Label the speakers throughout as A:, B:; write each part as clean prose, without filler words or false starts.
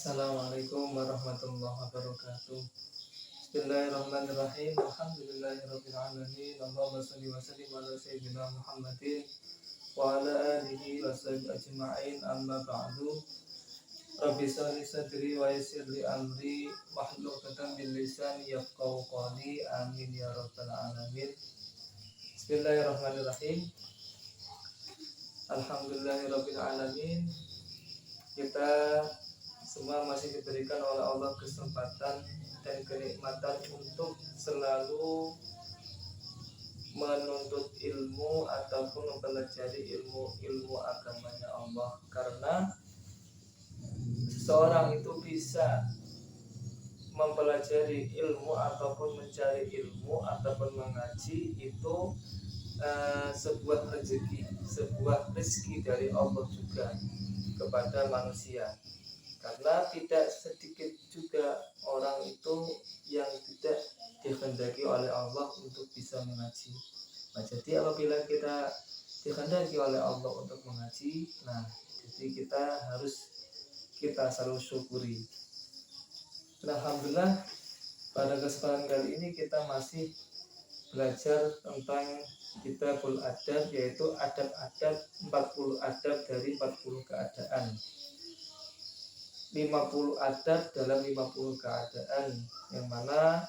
A: Assalamualaikum warahmatullahi wabarakatuh. Bismillahirrahmanirrahim. Alhamdulillahirabbil alamin. Allahumma shalli wa sallim ala sayyidina Muhammadin wa ala alihi wa sahbihi ajma'in. Amma ba'du. Rabbi shrah li sadri wa yassir li amri wahlul 'uqdatam min lisani yafqahu qawli. Amin ya rabbal alamin. Bismillahirrahmanirrahim. Alhamdulillahirabbil alamin. Kita semua masih diberikan oleh Allah kesempatan dan kenikmatan untuk selalu menuntut ilmu ataupun mempelajari ilmu agamanya Allah, karena seseorang itu bisa mempelajari ilmu ataupun mencari ilmu ataupun mengaji itu sebuah rezeki dari Allah juga kepada manusia. Karena tidak sedikit juga orang itu yang tidak dikehendaki oleh Allah untuk bisa mengaji. Nah, jadi apabila kita dikehendaki oleh Allah untuk mengaji, nah jadi kita selalu syukuri. Alhamdulillah, pada kesempatan kali ini kita masih belajar tentang Kitabul Adab, yaitu adab-adab 40 adab dari 40 keadaan. 50 adab dalam 50 keadaan, yang mana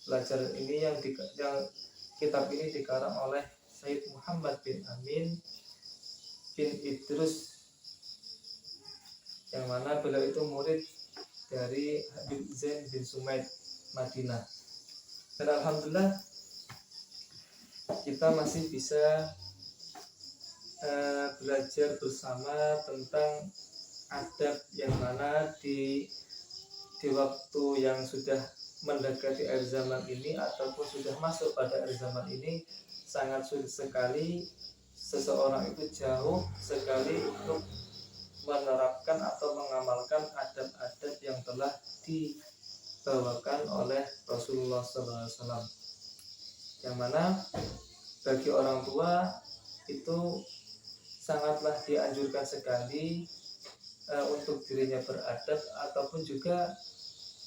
A: pelajaran ini yang kitab ini dikarang oleh Sayyid Muhammad bin Amin bin Idrus, yang mana beliau itu murid dari Habib Zain bin Sumaid Madinah. Dan alhamdulillah kita masih bisa belajar bersama tentang adab yang mana di waktu yang sudah mendekati akhir zaman ini ataupun sudah masuk pada akhir zaman ini, sangat sulit sekali seseorang itu jauh sekali untuk menerapkan atau mengamalkan adab-adab yang telah dibawakan oleh Rasulullah SAW, yang mana bagi orang tua itu sangatlah dianjurkan sekali untuk dirinya beradab ataupun juga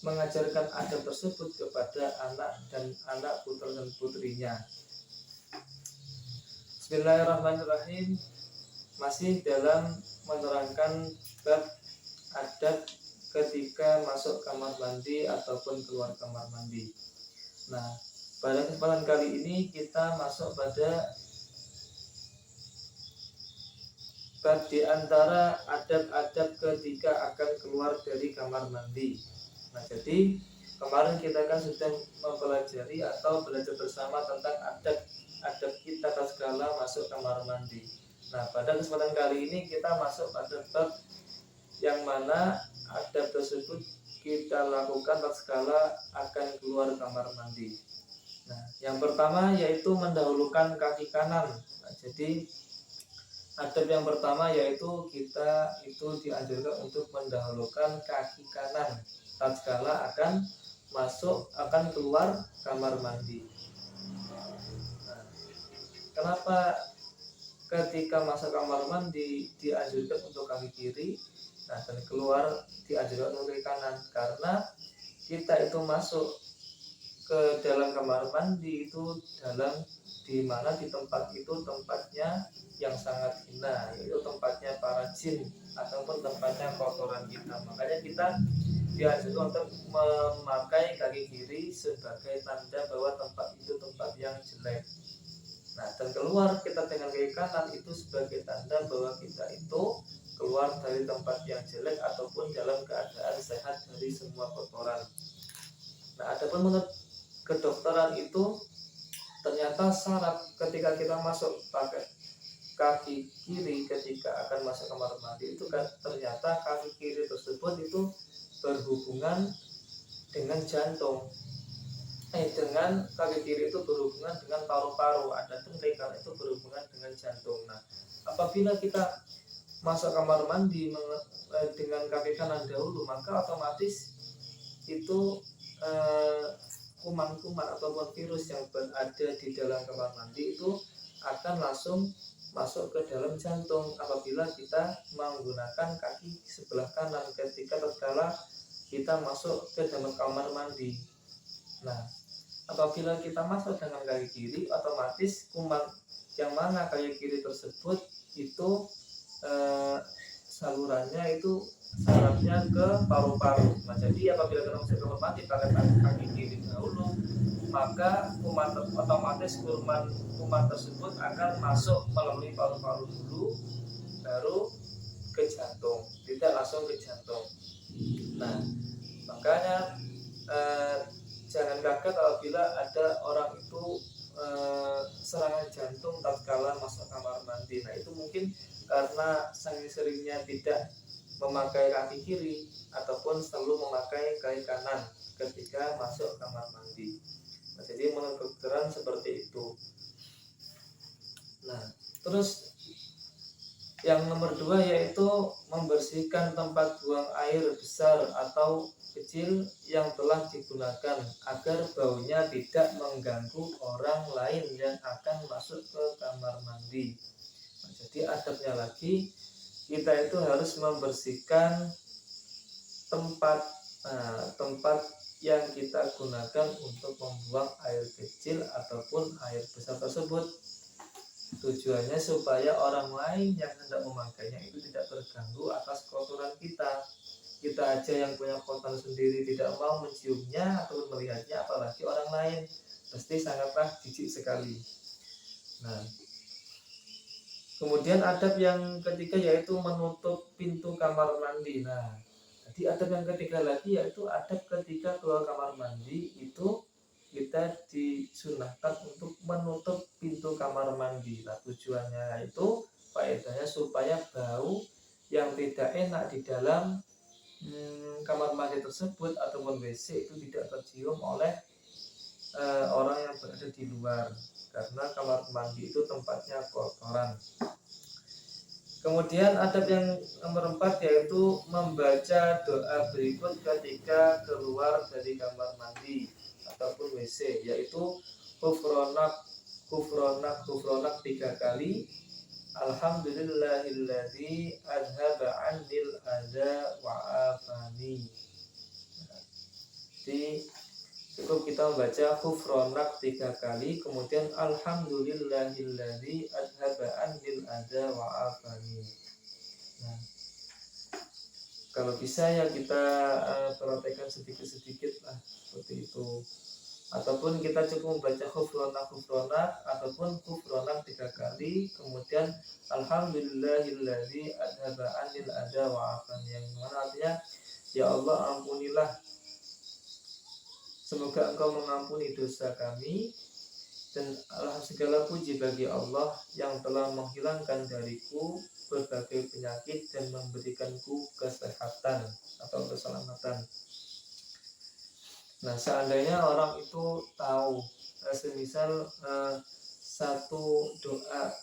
A: mengajarkan adab tersebut kepada anak putra dan putrinya. Bismillahirrahmanirrahim. Masih dalam menerangkan bab adab ketika masuk kamar mandi ataupun keluar kamar mandi. Nah, pada kesempatan kali ini kita masuk pada bab di antara adab-adab ketika akan keluar dari kamar mandi. Nah, jadi kemarin kita kan sudah mempelajari atau belajar bersama tentang adab kita tatkala masuk kamar mandi. Nah, pada kesempatan kali ini kita masuk pada bab yang mana adab tersebut kita lakukan tatkala akan keluar kamar mandi. Nah, yang pertama yaitu mendahulukan kaki kanan. Nah, jadi adab yang pertama yaitu kita itu dianjurkan untuk mendahulukan kaki kanan tatkala akan keluar kamar mandi. Nah, kenapa ketika masuk kamar mandi dianjurkan untuk kaki kiri, nah dan keluar dianjurkan untuk kaki kanan? Karena kita itu masuk ke dalam kamar mandi itu di tempat itu tempatnya yang sangat hina, yaitu tempatnya para jin ataupun tempatnya kotoran kita. Makanya kita dianjurkan untuk memakai kaki kiri sebagai tanda bahwa tempat itu tempat yang jelek. Nah, dan keluar kita dengan kaki kanan itu sebagai tanda bahwa kita itu keluar dari tempat yang jelek ataupun dalam keadaan sehat dari semua kotoran. Nah, adapun menurut kedokteran itu ternyata syarat ketika kita masuk pakai kaki kiri ketika akan masuk kamar mandi itu kan ternyata kaki kiri tersebut itu berhubungan dengan jantung. Dengan kaki kiri itu berhubungan dengan paru-paru, adapun kaki kanan itu berhubungan dengan jantung. Nah, apabila kita masuk kamar mandi dengan kaki kanan dahulu, maka otomatis itu kuman-kuman ataupun virus yang berada di dalam kamar mandi itu akan langsung masuk ke dalam jantung apabila kita menggunakan kaki sebelah kanan ketika tatkala kita masuk ke dalam kamar mandi. Nah, apabila kita masuk dengan kaki kiri, otomatis kuman yang mana kaki kiri tersebut itu salurannya itu sarafnya ke paru-paru. Nah, jadi apabila kita masuk ke kamar mandi pakai kaki kiri dahulu, maka otomatis kuman tersebut akan masuk melalui paru-paru dulu, baru ke jantung, tidak langsung ke jantung. Nah, makanya jangan kaget apabila ada orang itu serangan jantung tatkala masuk kamar mandi. Nah, itu mungkin karena saking seringnya tidak memakai kaki kiri ataupun selalu memakai kaki kanan ketika masuk kamar mandi. Nah, jadi menurut kedokteran seperti itu. Nah, terus yang nomor 2 yaitu membersihkan tempat buang air besar atau kecil yang telah digunakan agar baunya tidak mengganggu orang lain yang akan masuk ke kamar mandi. Nah, jadi adabnya lagi, kita itu harus membersihkan tempat yang kita gunakan untuk membuang air kecil ataupun air besar tersebut. Tujuannya supaya orang lain yang hendak memakainya itu tidak terganggu atas kotoran kita. Kita aja yang punya kotoran sendiri tidak mau menciumnya atau melihatnya, apalagi orang lain. Pasti sangatlah jijik sekali. Nah, kemudian adab yang ketiga yaitu menutup pintu kamar mandi. Nah, jadi adab yang ketiga lagi yaitu adab ketika keluar kamar mandi itu kita disunahkan untuk menutup pintu kamar mandi. Nah, tujuannya itu faedahnya supaya bau yang tidak enak di dalam kamar mandi tersebut ataupun WC itu tidak tercium oleh orang yang berada di luar, karena kamar mandi itu tempatnya kotoran. Kemudian adab yang nomor 4 yaitu membaca doa berikut ketika keluar dari kamar mandi ataupun WC, yaitu kufronak 3 kali, alhamdulillahilladzi azhaba 'anil adza wa afani. Jadi cukup kita membaca kufronak 3 kali, kemudian alhamdulillahilladzi azhaba 'anil adza wa afani. Nah, kalau bisa ya kita perhatikan sedikit-sedikit lah seperti itu. Ataupun kita cukup membaca kufronak ataupun kufronak 3 kali, kemudian alhamdulillahilladzi azhaba 'anil adza wa afani, yang mana artinya ya Allah ampunilah, semoga Engkau mengampuni dosa kami, dan segala puji bagi Allah yang telah menghilangkan dariku berbagai penyakit dan memberikanku kesehatan atau keselamatan. Nah, seandainya orang itu tahu semisal satu doa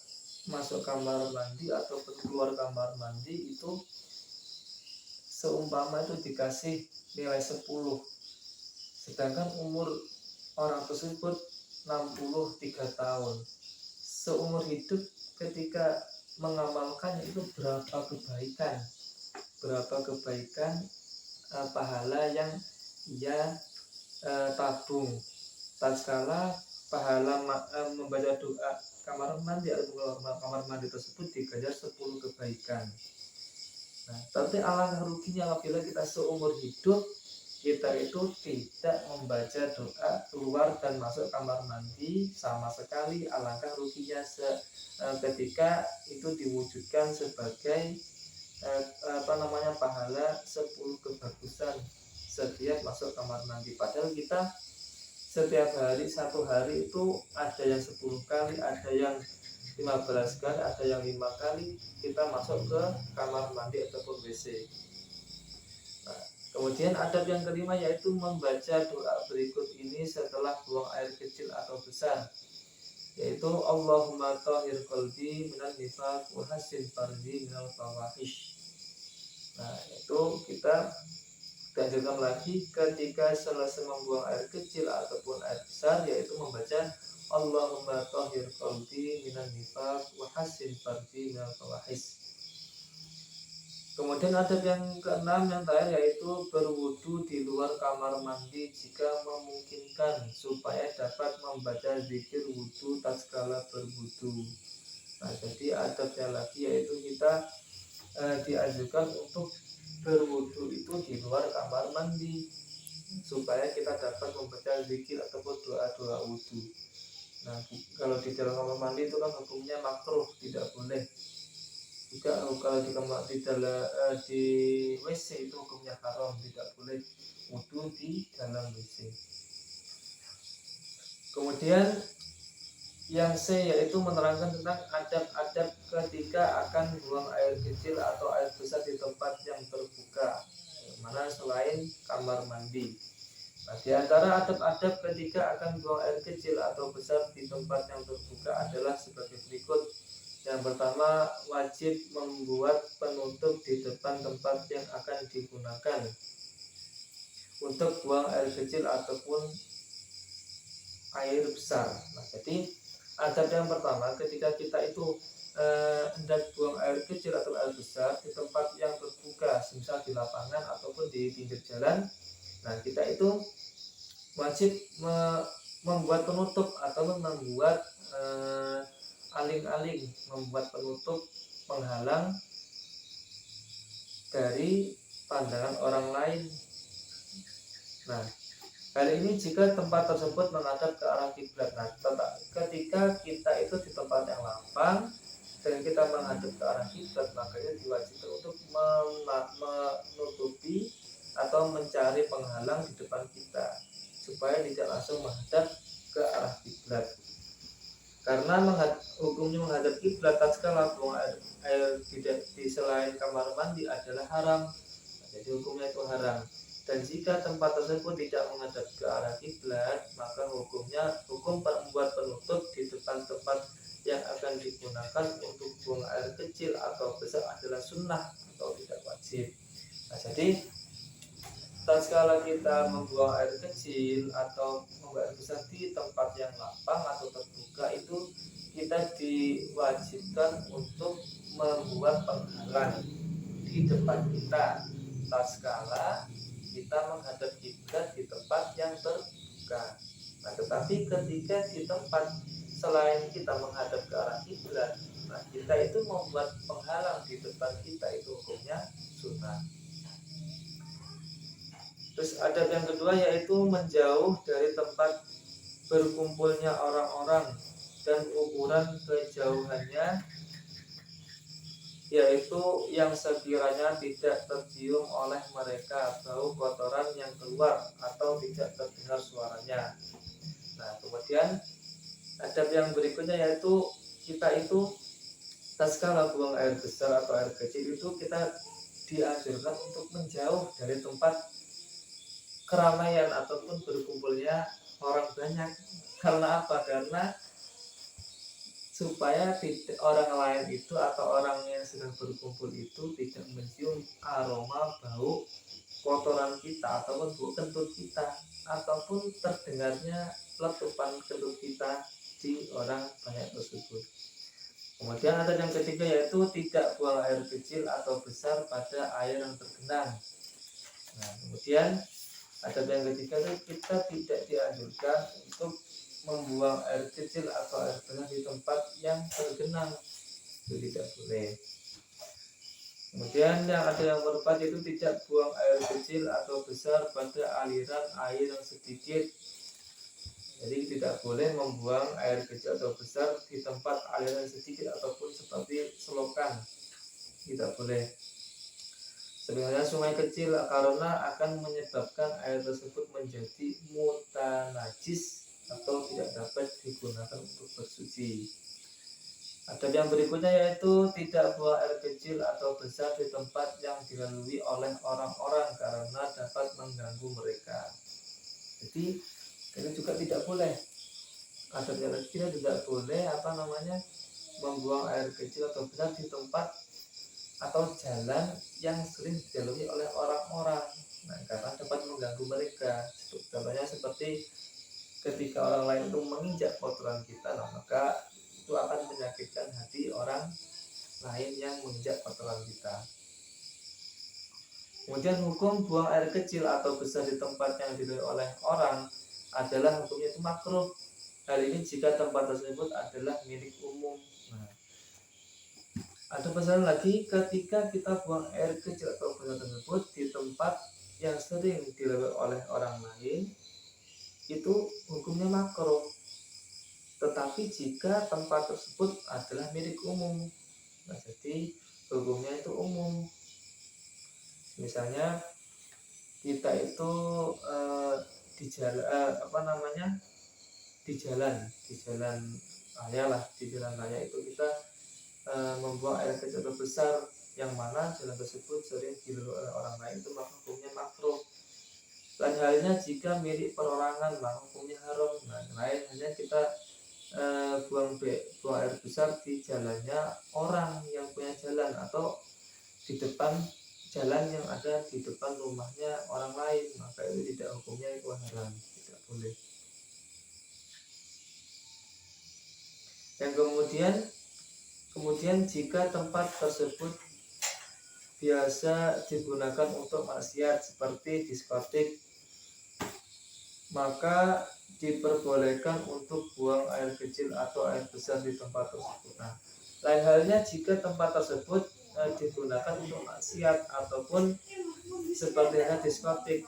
A: masuk kamar mandi ataupun keluar kamar mandi itu seumpama itu dikasih nilai 10, sedangkan umur orang tersebut 63 tahun, seumur hidup ketika mengamalkannya itu berapa kebaikan pahala yang ia tabung tatkala pahala membaca doa kamar mandi atau kamar mandi tersebut diganjar 10 kebaikan. Nah, tapi alangkah ruginya apabila kita seumur hidup kita itu tidak membaca doa keluar dan masuk kamar mandi sama sekali. Alangkah ruginya ketika itu diwujudkan sebagai pahala 10 kebagusan setiap masuk kamar mandi. Padahal kita setiap hari, satu hari itu ada yang 10 kali, ada yang 15 kali, ada yang 5 kali kita masuk ke kamar mandi ataupun WC. Nah, kemudian adab yang kelima yaitu membaca doa berikut ini setelah buang air kecil atau besar, yaitu Allahumma tahhir qalbi minal nifaq wa hassin farji minal fawahish. Nah, itu kita dianjurkan lagi ketika selesai membuang air kecil ataupun air besar, yaitu membaca Allahumma tahhir qalbi minan nifaq wa hassin farji minal fawahis. Kemudian adab yang keenam yang terakhir yaitu berwudu di luar kamar mandi jika memungkinkan supaya dapat membaca zikir wudu tatkala berwudu. Nah, jadi adabnya lagi yaitu kita dianjurkan untuk berwudu itu di luar kamar mandi supaya kita dapat membaca zikir ataupun doa-doa wudu. Nah, kalau di dalam kamar mandi itu kan hukumnya makruh, tidak boleh. Juga kalau di dalam di WC itu hukumnya haram, tidak boleh wudu di dalam WC. Kemudian yang C yaitu menerangkan tentang adab-adab ketika akan buang air kecil atau air besar di tempat yang terbuka, mana selain kamar mandi. Nah, di antara adab-adab ketika akan buang air kecil atau besar di tempat yang terbuka adalah sebagai berikut. Yang pertama, wajib membuat penutup di depan tempat yang akan digunakan untuk buang air kecil ataupun air besar. Nah, jadi adab yang pertama ketika kita itu hendak buang air kecil atau air besar di tempat yang terbuka, misal di lapangan ataupun di pinggir jalan. Nah, kita itu wajib membuat penutup atau membuat aling-aling, membuat penutup penghalang dari pandangan orang lain. Nah, kali ini jika tempat tersebut menghadap ke arah kiblat. Nah, ketika kita itu di tempat yang lapang dan kita menghadap ke arah kiblat, makanya diwajibkan untuk menutupi atau mencari penghalang di depan kita supaya tidak langsung menghadap ke arah kiblat. Karena hukumnya menghadap kiblat tatkala buang air di selain kamar mandi adalah haram. Jadi hukumnya itu haram. Dan jika tempat tersebut tidak menghadap ke arah kiblat, maka hukum membuat penutup di depan tempat yang akan digunakan untuk buang air kecil atau besar adalah sunnah atau tidak wajib. Nah, jadi tatkala kita membuang air kecil atau membuang air besar di tempat yang lapang atau terbuka, itu kita diwajibkan untuk membuat penghalang di depan kita tatkala kita menghadap kiblat di tempat yang terbuka. Nah, tetapi ketika di tempat selain kita menghadap ke arah kiblat, nah kita itu membuat penghalang di depan kita, itu hukumnya sunnah. Terus adab yang kedua yaitu menjauh dari tempat berkumpulnya orang-orang dan ukuran kejauhannya yaitu yang sekiranya tidak tercium oleh mereka bau kotoran yang keluar atau tidak terdengar suaranya. Nah, kemudian adab yang berikutnya yaitu kita itu tatkala buang air besar atau air kecil itu kita dianjurkan untuk menjauh dari tempat keramaian ataupun berkumpulnya orang banyak. Karena apa? Karena supaya orang lain itu atau orang yang sedang berkumpul itu tidak mencium aroma bau kotoran kita ataupun bau kentut kita ataupun terdengarnya letupan kentut kita di orang banyak tersebut. Kemudian ada yang ketiga yaitu tidak buang air kecil atau besar pada air yang tergenang. Nah, kemudian adab yang ketiga itu kita tidak dianjurkan untuk membuang air kecil atau air besar di tempat yang tergenang, itu tidak boleh. Kemudian ada yang keempat itu tidak buang air kecil atau besar pada aliran air yang sedikit. Jadi tidak boleh membuang air kecil atau besar di tempat aliran sedikit ataupun seperti selokan, tidak boleh. Sebenarnya sungai kecil karena akan menyebabkan air tersebut menjadi mutanajis atau tidak dapat digunakan untuk bersuci. Adab yang berikutnya yaitu tidak buang air kecil atau besar di tempat yang dilalui oleh orang-orang karena dapat mengganggu mereka. Jadi kita juga tidak boleh. Adabnya lagi kita tidak boleh membuang air kecil atau besar di tempat atau jalan yang sering dilalui oleh orang-orang. Nah, karena dapat mengganggu mereka. Contohnya seperti ketika orang lain itu menginjak kotoran kita, nah maka itu akan menyakitkan hati orang lain yang menginjak kotoran kita. Kemudian hukum buang air kecil atau besar di tempat yang dilalui oleh orang adalah hukumnya itu makruh. Hal ini jika tempat tersebut adalah milik umum. Nah, ada pesan lagi, ketika kita buang air kecil atau besar tersebut di tempat yang sering dilalui oleh orang lain, itu hukumnya makruh. Tetapi jika tempat tersebut adalah milik umum, nah jadi hukumnya itu umum. Misalnya kita itu di jalan di jalan raya lah, di jalan raya itu kita membuang air kecil atau besar yang mana jalan tersebut sering dilalui oleh orang lain, itu maka hukumnya makruh. Lain halnya jika milik perorangan, maka hukumnya haram. Nah, lain halnya kita buang air besar di jalannya orang yang punya jalan atau di depan jalan yang ada di depan rumahnya orang lain, maka itu tidak, hukumnya itu haram, tidak boleh. Dan kemudian jika tempat tersebut biasa digunakan untuk maksiat seperti diskotik, maka diperbolehkan untuk buang air kecil atau air besar di tempat tersebut. Nah, lain halnya jika tempat tersebut digunakan untuk maksiat ataupun seperti diskotik,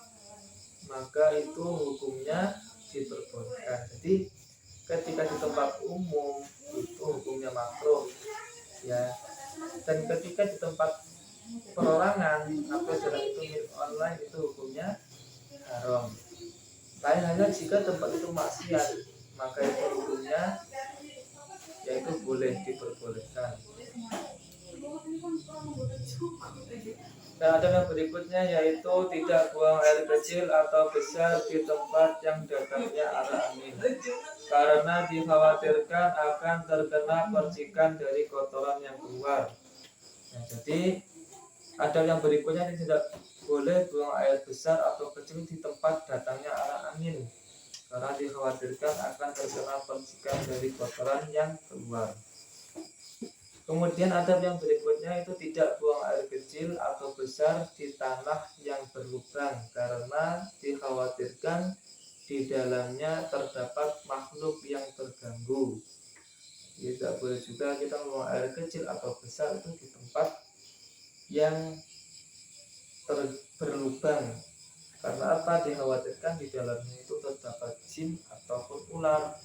A: maka itu hukumnya diperbolehkan. Jadi ketika di tempat umum itu hukumnya makruh, ya. Dan ketika di tempat perorangan atau jalan itu milik online, itu hukumnya haram. Lain halnya jika tempat itu maksiat, maka itu hukumnya yaitu boleh, diperbolehkan. Dan ada yang berikutnya, yaitu tidak buang air kecil atau besar di tempat yang datangnya arah angin, karena dikhawatirkan akan terkena percikan dari kotoran yang keluar. Nah, jadi ada yang berikutnya, tidak boleh buang air besar atau kecil di tempat datangnya arah angin, karena dikhawatirkan akan terkena percikan dari kotoran yang keluar. Kemudian adab yang berikutnya, itu tidak buang air kecil atau besar di tanah yang berlubang, karena dikhawatirkan di dalamnya terdapat makhluk yang terganggu. Tidak boleh juga kita buang air kecil atau besar itu di tempat yang berlubang, karena apa? Dikhawatirkan di dalamnya itu terdapat jin ataupun ular.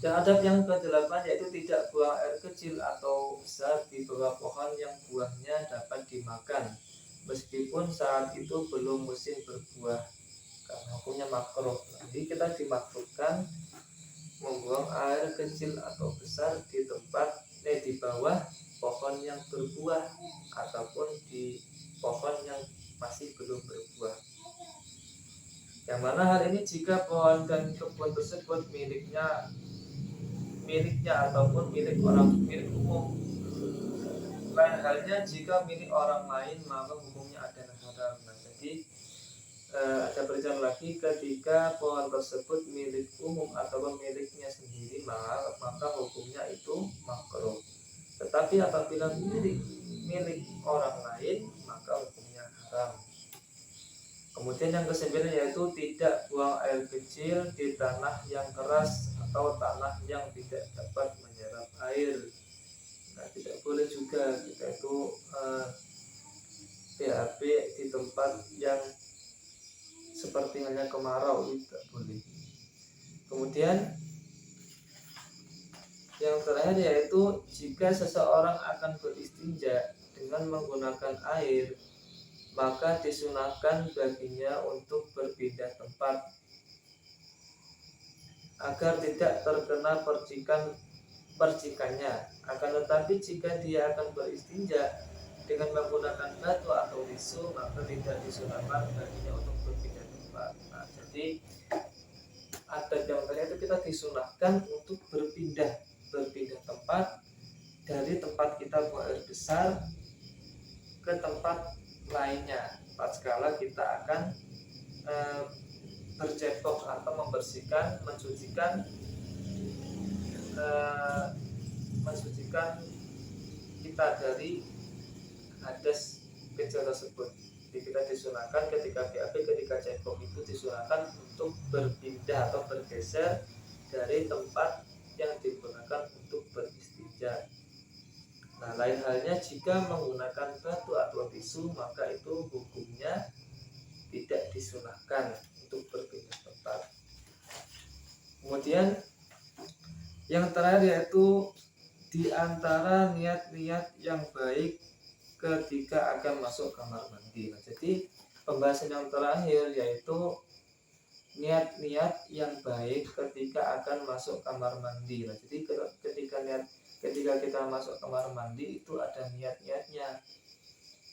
A: Dan adab yang ke-8, yaitu tidak buang air kecil atau besar di bawah pohon yang buahnya dapat dimakan, meskipun saat itu belum musim berbuah, karena hukumnya makruh. Jadi kita dimakruhkan membuang air kecil atau besar di tempat di bawah pohon yang berbuah ataupun di pohon yang masih belum berbuah. Yang mana hal ini jika pohon dan kebun tersebut miliknya ataupun milik umum. Lain halnya jika milik orang lain, maka hukumnya adalah haram. Nah, jadi ada perjalanan lagi, ketika pohon tersebut milik umum ataupun miliknya sendiri, maka hukumnya itu makruh. Tetapi apabila milik orang lain, maka hukumnya haram. Kemudian yang ke-9, yaitu tidak buang air kecil di tanah yang keras atau tanah yang tidak dapat menyerap air. Nah, tidak boleh juga kita itu BAB di tempat yang seperti halnya kemarau, tidak boleh. Kemudian yang terakhir, yaitu jika seseorang akan beristinja dengan menggunakan air, maka disunahkan baginya untuk berpindah tempat agar tidak terkena percikannya. Akan tetapi jika dia akan beristinja dengan menggunakan batu atau tisu, maka tidak disunahkan baginya untuk berpindah tempat. Nah, jadi ada yang tadi itu kita disunahkan untuk berpindah tempat dari tempat kita buang air besar ke tempat lainnya, pas kala kita akan bercebok atau membersihkan, mensucikan kita dari hadas kecil tersebut. Jadi kita disunahkan ketika BAB, ketika cebok itu disunahkan untuk berpindah atau bergeser dari tempat yang digunakan untuk beristinja. Nah, lain halnya jika menggunakan batu atau tisu, maka itu hukumnya tidak disunahkan untuk berpindah tempat. Kemudian yang terakhir yaitu di antara niat-niat yang baik ketika akan masuk kamar mandi. Nah, jadi pembahasan yang terakhir yaitu niat-niat yang baik ketika akan masuk kamar mandi. Nah, jadi ketika kita masuk kamar mandi itu ada niat-niatnya.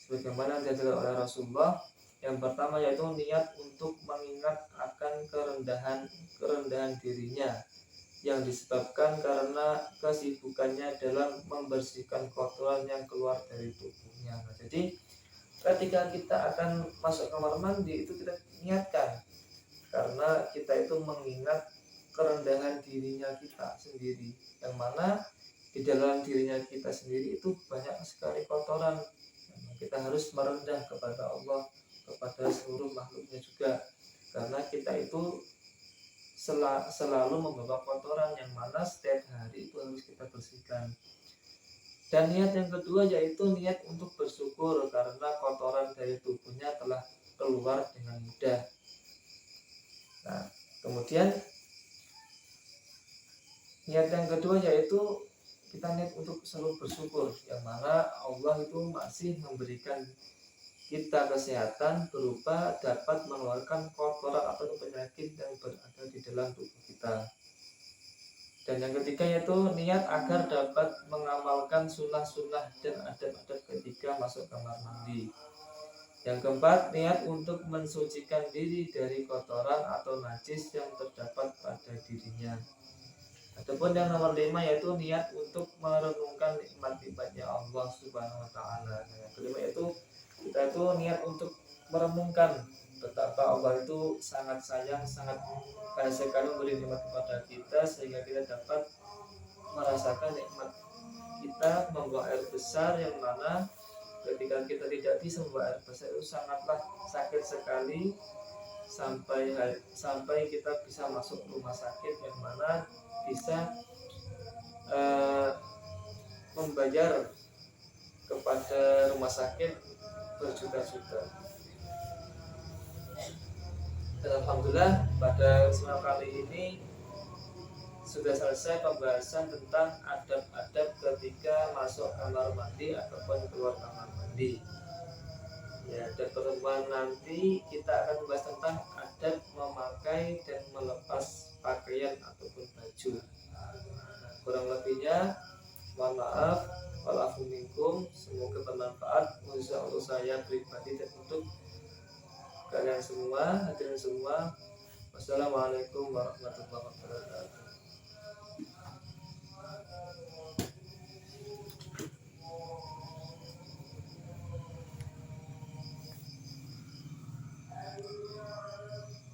A: Sebagaimana diajarkan oleh Rasulullah, yang pertama yaitu niat untuk mengingat akan kerendahan dirinya yang disebabkan karena kesibukannya dalam membersihkan kotoran yang keluar dari tubuhnya. Nah, jadi ketika kita akan masuk kamar mandi itu kita niatkan, karena kita itu mengingat kerendahan dirinya kita sendiri, yang mana di dalam dirinya kita sendiri itu banyak sekali kotoran. Kita harus merendah kepada Allah, kepada seluruh makhluknya juga, karena kita itu selalu membawa kotoran yang mana setiap hari itu harus kita bersihkan. Dan niat yang kedua yaitu niat untuk bersyukur karena kotoran dari tubuhnya telah keluar dengan mudah. Nah, kemudian niat yang kedua yaitu kita niat untuk selalu bersyukur, yang mana Allah itu masih memberikan kita kesehatan berupa dapat mengeluarkan kotoran atau penyakit yang berada di dalam tubuh kita. Dan yang ketiga yaitu niat agar dapat mengamalkan sunnah-sunnah dan adab-adab ketika masuk kamar mandi. Yang keempat, niat untuk mensucikan diri dari kotoran atau najis yang terdapat pada dirinya. Adapun yang nomor 5 yaitu niat untuk merenungkan nikmat-nikmatnya Allah Subhanahu wa taala. Yang kelima yaitu kita itu niat untuk merenungkan betapa Allah itu sangat sayang, sangat kaya sekali memberi nikmat kepada kita, sehingga kita dapat merasakan nikmat kita membuang air besar, yang mana ketika kita tidak bisa membuang air besar itu sangatlah sakit sekali, sampai kita bisa masuk rumah sakit, yang mana bisa membayar kepada rumah sakit berjuta-juta. Dan alhamdulillah pada kesempatan kali ini sudah selesai pembahasan tentang adab-adab ketika masuk kamar mandi ataupun keluar kamar mandi. Ya, dan pertemuan nanti kita akan membahas tentang adab memakai dan melepas pakaian ataupun baju. Kurang lebihnya mohon maaf, walafu minkum, semoga bermanfaat khususnya untuk saya pribadi dan untuk kalian semua, hadirin semua. Wassalamualaikum warahmatullahi wabarakatuh.